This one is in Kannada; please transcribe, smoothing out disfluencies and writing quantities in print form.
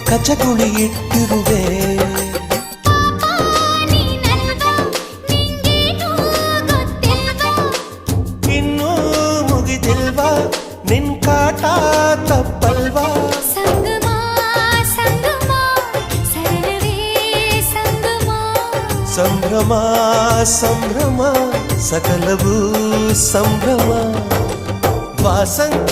ಕಚಗುಳಿ ಇಟ್ಟಿರುವೆ. ಇನ್ನೂ ಮುಗಿದಿಲ್ವಾ ನಿನ್ ಕಾಟ ತಪ್ಪಲ್ವಾ. ಸಂಗಮ ಸಂಗಮ ಸರಳವೇ ಸಂಗಮ. ಸಂಭ್ರಮ ಸಂಭ್ರಮ ಸಕಲವೂ ಸಂಭ್ರಮ. ವಾಸಂತಿ